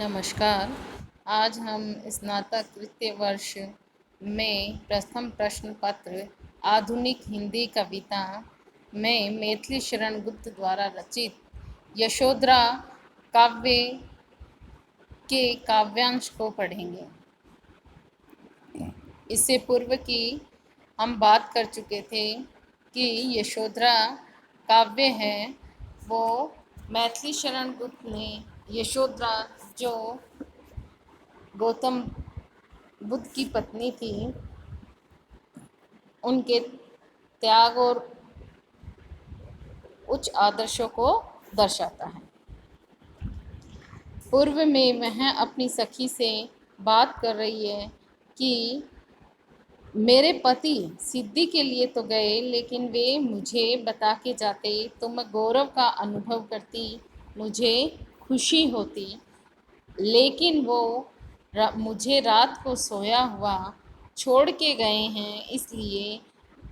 नमस्कार। आज हम स्नातक तृतीय वर्ष में प्रथम प्रश्न पत्र आधुनिक हिंदी कविता में मैथिली शरण गुप्त द्वारा रचित यशोधरा काव्य के काव्यांश को पढ़ेंगे। इससे पूर्व की हम बात कर चुके थे कि यशोधरा काव्य है वो मैथिली शरण गुप्त ने यशोधरा जो गौतम बुद्ध की पत्नी थी उनके त्याग और उच्च आदर्शों को दर्शाता है। पूर्व में वह अपनी सखी से बात कर रही है कि मेरे पति सिद्धि के लिए तो गए, लेकिन वे मुझे बता के जाते तो मैं गौरव का अनुभव करती, मुझे खुशी होती, लेकिन वो मुझे रात को सोया हुआ छोड़ के गए हैं, इसलिए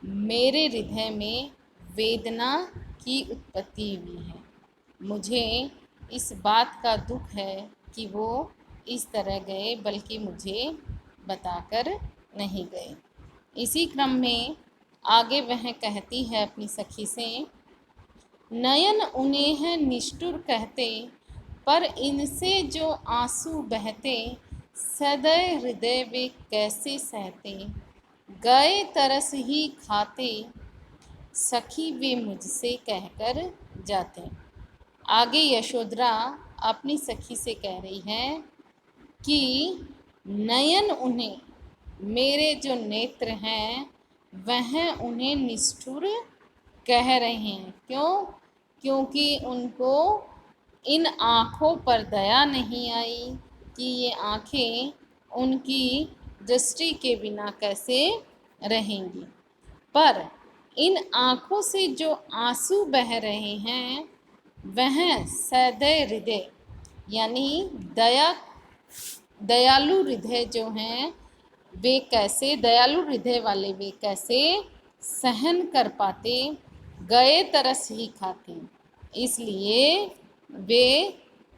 मेरे हृदय में वेदना की उत्पत्ति हुई है। मुझे इस बात का दुख है कि वो इस तरह गए, बल्कि मुझे बताकर नहीं गए। इसी क्रम में आगे वह कहती है अपनी सखी से, नयन उन्हें निष्ठुर कहते, पर इनसे जो आंसू बहते, सदैव हृदय वे कैसे सहते, गए तरस ही खाते, सखी वे मुझसे कहकर जाते। आगे यशोधरा अपनी सखी से कह रही है कि नयन उन्हें, मेरे जो नेत्र हैं वह उन्हें निष्ठुर कह रहे हैं। क्यों? क्योंकि उनको इन आँखों पर दया नहीं आई कि ये आँखें उनकी दृष्टि के बिना कैसे रहेंगी। पर इन आँखों से जो आंसू बह रहे हैं वह सदैव हृदय यानी दयालु हृदय जो हैं वे कैसे, दयालु हृदय वाले वे कैसे सहन कर पाते, गए तरस ही खाते, इसलिए वे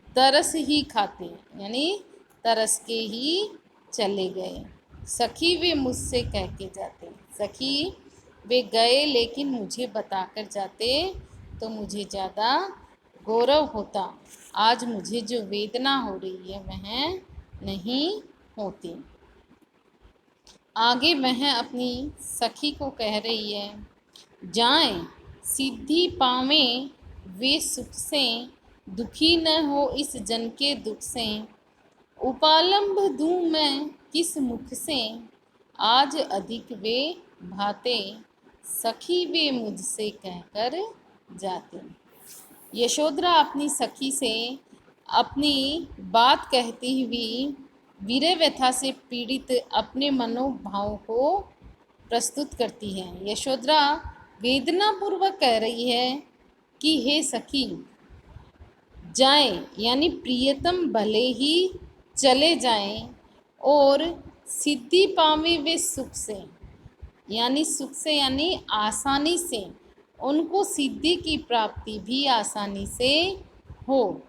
तरस ही खाते यानी तरस के ही चले गए। सखी वे मुझसे कह के जाते, सखी वे गए लेकिन मुझे बताकर जाते तो मुझे ज़्यादा गौरव होता। आज मुझे जो वेदना हो रही है वह नहीं होती। आगे वह अपनी सखी को कह रही है, जाएं सिद्धि पावें वे सुख से, दुखी न हो इस जन के दुख से, उपालंब दूं मैं किस मुख से, आज अधिक वे भाते, सखी वे मुझसे कहकर जाते। यशोधरा अपनी सखी से अपनी बात कहती हुई वीर व्यथा से पीड़ित अपने मनोभाव को प्रस्तुत करती है। यशोधरा वेदनापूर्वक कह रही है कि हे सखी, जाएं यानी प्रियतम भले ही चले जाएं और सिद्धि पावे वे सुख से, यानी सुख से यानी आसानी से, उनको सिद्धि की प्राप्ति भी आसानी से हो,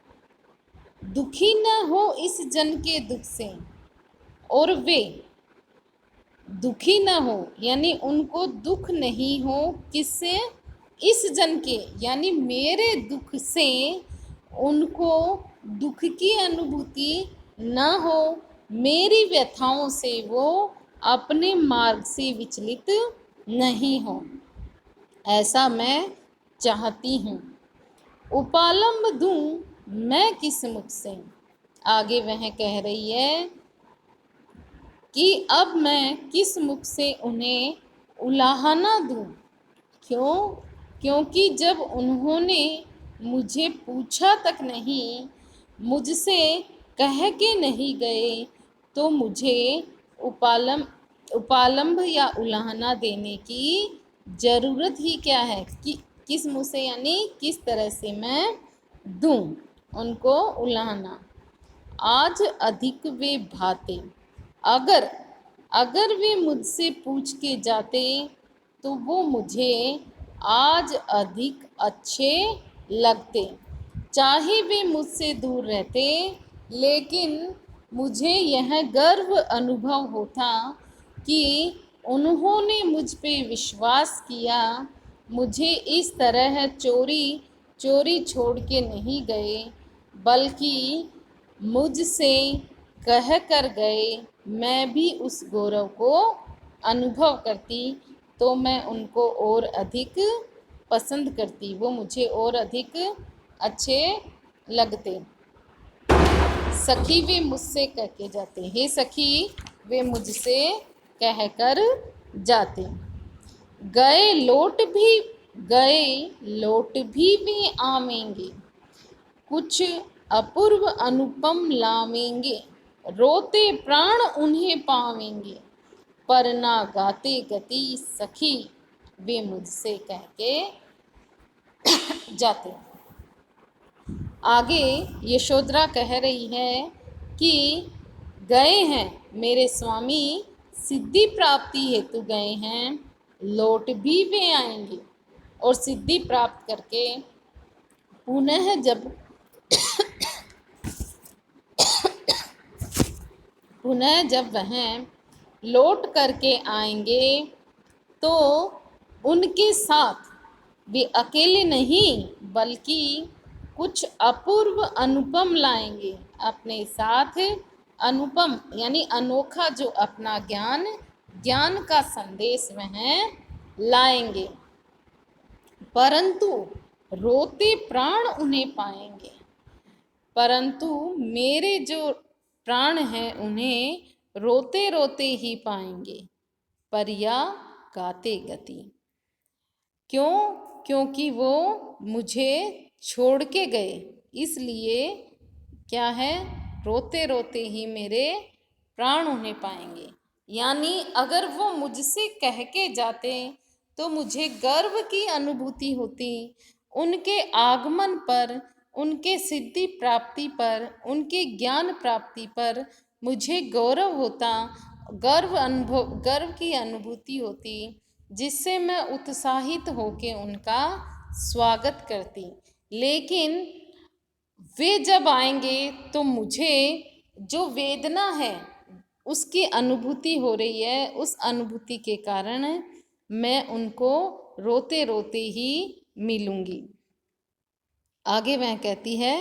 दुखी न हो इस जन के दुख से, और वे दुखी न हो यानी उनको दुख नहीं हो किससे, इस जन के यानी मेरे दुख से उनको दुख की अनुभूति न हो, मेरी व्यथाओं से वो अपने मार्ग से विचलित नहीं हो, ऐसा मैं चाहती हूँ। उपालंब दूं मैं किस मुख से, आगे वह कह रही है कि अब मैं किस मुख से उन्हें उलाहना दूं। क्यों? क्योंकि जब उन्होंने मुझे पूछा तक नहीं, मुझसे कह के नहीं गए, तो मुझे उपालंब या उलाहना देने की ज़रूरत ही क्या है कि किस मुँह से यानी किस तरह से मैं दूं उनको उलाहना। आज अधिक वे भाते, अगर वे मुझसे पूछ के जाते तो वो मुझे आज अधिक अच्छे लगते, चाहे वे मुझसे दूर रहते लेकिन मुझे यह गर्व अनुभव होता कि उन्होंने मुझ पे विश्वास किया, मुझे इस तरह चोरी चोरी छोड़ के नहीं गए, बल्कि मुझसे कह कर गए। मैं भी उस गौरव को अनुभव करती तो मैं उनको और अधिक पसंद करती, वो मुझे और अधिक अच्छे लगते। सखी वे मुझसे कह के जाते, हे सखी वे मुझसे कह कर जाते। गए लौट भी वे आवेंगे, कुछ अपूर्व अनुपम लावेंगे, रोते प्राण उन्हें पावेंगे, पर ना गाते गति सखी वे मुझसे कह के जाते। आगे यशोधरा कह रही है कि गए हैं मेरे स्वामी, सिद्धि प्राप्ति हेतु गए हैं, लौट भी वे आएंगे, और सिद्धि प्राप्त करके पुनः जब वह लौट करके आएंगे तो उनके साथ वे अकेले नहीं बल्कि कुछ अपूर्व अनुपम लाएंगे, अपने साथ अनुपम यानी अनोखा जो अपना ज्ञान का संदेश वह लाएंगे, परंतु रोते प्राण उन्हें पाएंगे, परंतु मेरे जो प्राण हैं उन्हें रोते रोते ही पाएंगे, पर या गाते गति। क्यों? क्योंकि वो मुझे छोड़ के गए, इसलिए क्या है, रोते रोते ही मेरे प्राण उन्हें पाएंगे। यानी अगर वो मुझसे कह के जाते तो मुझे गर्व की अनुभूति होती, उनके आगमन पर, उनके सिद्धि प्राप्ति पर, उनके ज्ञान प्राप्ति पर मुझे गौरव होता, गर्व की अनुभूति होती, जिससे मैं उत्साहित होकर उनका स्वागत करती। लेकिन वे जब आएंगे तो मुझे जो वेदना है उसकी अनुभूति हो रही है, उस अनुभूति के कारण मैं उनको रोते रोते ही मिलूंगी। आगे वह कहती है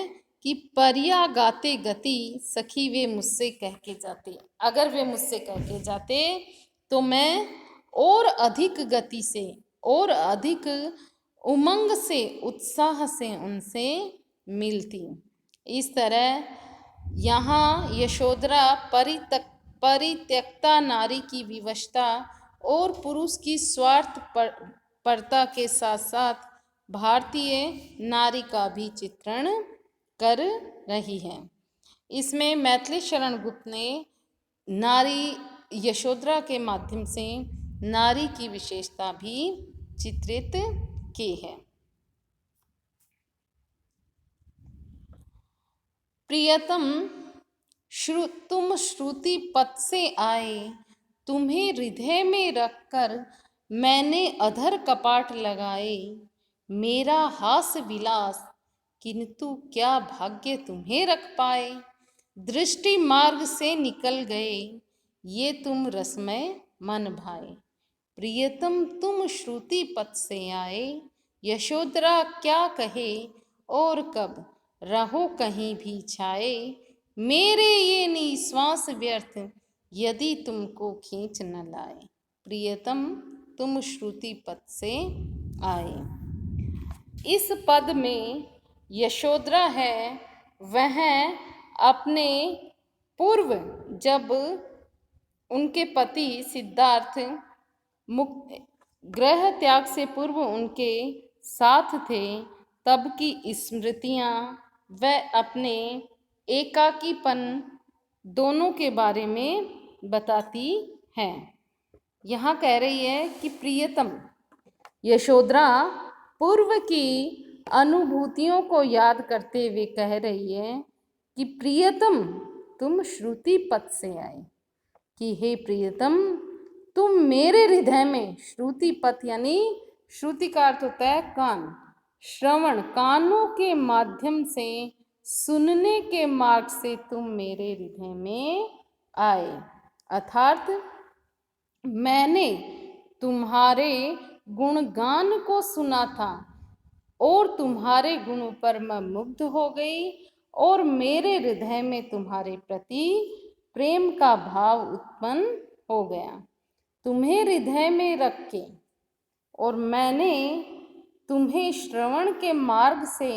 कि परिया गाते गति सखी वे मुझसे कह के जाते, अगर वे मुझसे कह के जाते तो मैं और अधिक गति से और अधिक उमंग से उत्साह से उनसे मिलती। इस तरह यहाँ यशोधरा परित्यक्ता नारी की विवशता और पुरुष की स्वार्थ परता के साथ साथ भारतीय नारी का भी चित्रण कर रही है। इसमें मैथिली शरण गुप्त ने नारी यशोधरा के माध्यम से नारी की विशेषता भी चित्रित की है। प्रियतम तुम श्रुति पथ से आए, तुम्हें हृदय में रखकर मैंने अधर कपाट लगाए, मेरा हास विलास किंतु क्या भाग्य तुम्हें रख पाए, दृष्टि मार्ग से निकल गए ये तुम रसमय मन भाए। प्रियतम तुम श्रुति पथ से आए, यशोधरा क्या कहे और कब रहो कहीं भी छाए, मेरे ये निश्वास व्यर्थ यदि तुमको खींच न लाए। प्रियतम तुम श्रुति पथ से आए। इस पद में यशोधरा है वह अपने पूर्व जब उनके पति सिद्धार्थ गृह त्याग से पूर्व उनके साथ थे तब की स्मृतियाँ व अपने एकाकीपन दोनों के बारे में बताती हैं। यहाँ कह रही है कि प्रियतम यशोधरा पूर्व की अनुभूतियों को याद करते हुए कह रही है कि प्रियतम तुम श्रुति पथ से आए, कि हे प्रियतम तुम मेरे हृदय में श्रुति पथ यानी श्रुति का अर्थ होता है कान, श्रवण कानों के माध्यम से सुनने के मार्ग से तुम मेरे हृदय में आए। अर्थात मैंने तुम्हारे गुणगान को सुना था और तुम्हारे गुणों पर मैं मुग्ध हो गई और मेरे हृदय में तुम्हारे प्रति प्रेम का भाव उत्पन्न हो गया। तुम्हें हृदय में रख के और मैंने तुम्हें श्रवण के मार्ग से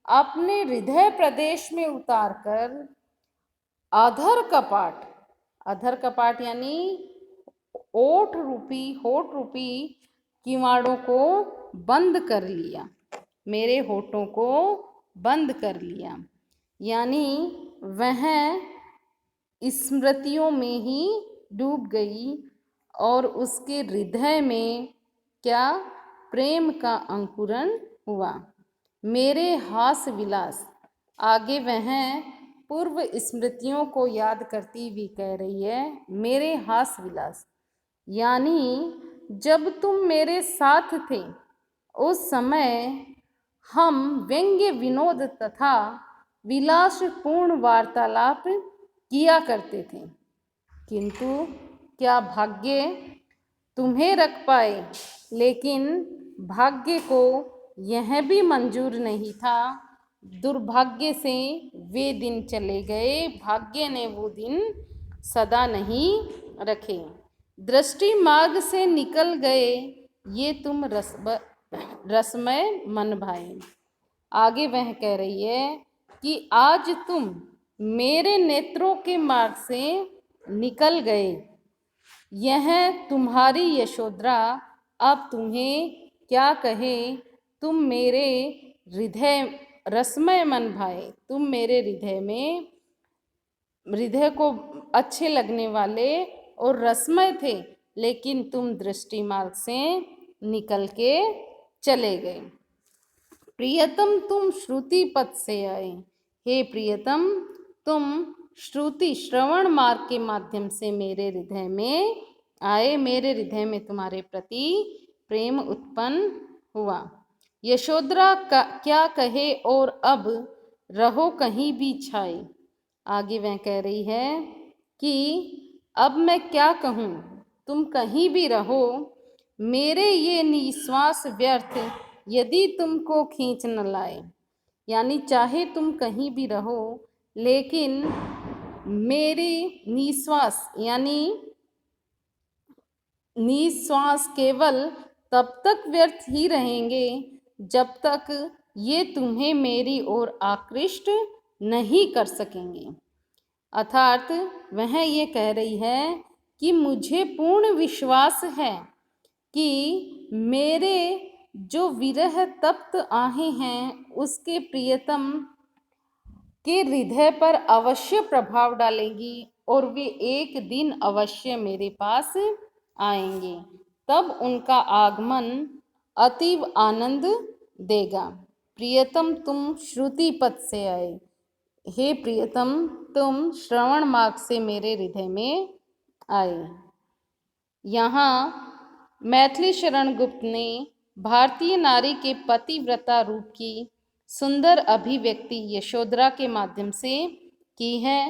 अपने हृदय प्रदेश में उतारकर अधर कपाट यानी होठ रूपी किवाड़ों को बंद कर लिया, मेरे होठों को बंद कर लिया। यानी वह स्मृतियों में ही डूब गई और उसके हृदय में क्या प्रेम का अंकुरण हुआ। मेरे हास विलास, आगे वह पूर्व स्मृतियों को याद करती हुई कह रही है, मेरे हास विलास यानी जब तुम मेरे साथ थे उस समय हम व्यंग्य विनोद तथा विलासपूर्ण वार्तालाप किया करते थे, किंतु क्या भाग्य तुम्हें रख पाए। लेकिन भाग्य को यह भी मंजूर नहीं था। दुर्भाग्य से वे दिन चले गए, भाग्य ने वो दिन सदा नहीं रखे। दृष्टि मार्ग से निकल गए ये तुम रसमय मन भाए। आगे वह कह रही है कि आज तुम मेरे नेत्रों के मार्ग से निकल गए, यह तुम्हारी यशोधरा अब तुम्हें क्या कहे। तुम मेरे हृदय रसमय मन भाए, तुम मेरे हृदय को अच्छे लगने वाले और रसमय थे, लेकिन तुम दृष्टि मार्ग से निकल के चले गए। प्रियतम तुम श्रुति पथ से आए, हे प्रियतम तुम श्रुति श्रवण मार्ग के माध्यम से मेरे हृदय में आए, मेरे हृदय में तुम्हारे प्रति प्रेम उत्पन्न हुआ। यशोधरा का क्या कहे और अब रहो कहीं भी छाए। आगे वह कह रही है कि अब मैं क्या कहूँ, तुम कहीं भी रहो, मेरे ये निश्वास व्यर्थ यदि तुमको खींच न लाए। यानी चाहे तुम कहीं भी रहो, लेकिन मेरी निश्वास यानी निश्वास केवल तब तक व्यर्थ ही रहेंगे जब तक ये तुम्हें मेरी ओर आकृष्ट नहीं कर सकेंगे। अर्थात वह ये कह रही है कि मुझे पूर्ण विश्वास है कि मेरे जो विरह तप्त आहें हैं उसके प्रियतम के हृदय पर अवश्य प्रभाव डालेंगी और वे एक दिन अवश्य मेरे पास आएंगे, तब उनका आगमन अतीव आनंद देगा। प्रियतम तुम श्रुति पथ से आए, हे प्रियतम तुम श्रवण मार्ग से मेरे हृदय में आए। यहाँ मैथिली शरण गुप्त ने भारतीय नारी के पतिव्रता रूप की सुंदर अभिव्यक्ति यशोधरा के माध्यम से की है।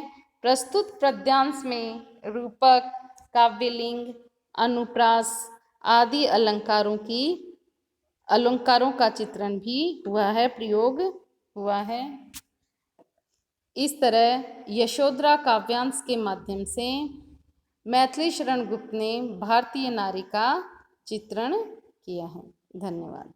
प्रस्तुत पद्यांश में रूपक, काव्यलिंग, अनुप्रास आदि अलंकारों का चित्रण भी हुआ है, प्रयोग हुआ है। इस तरह यशोधरा काव्यांश के माध्यम से मैथिली शरण गुप्त ने भारतीय नारी का चित्रण किया है। धन्यवाद।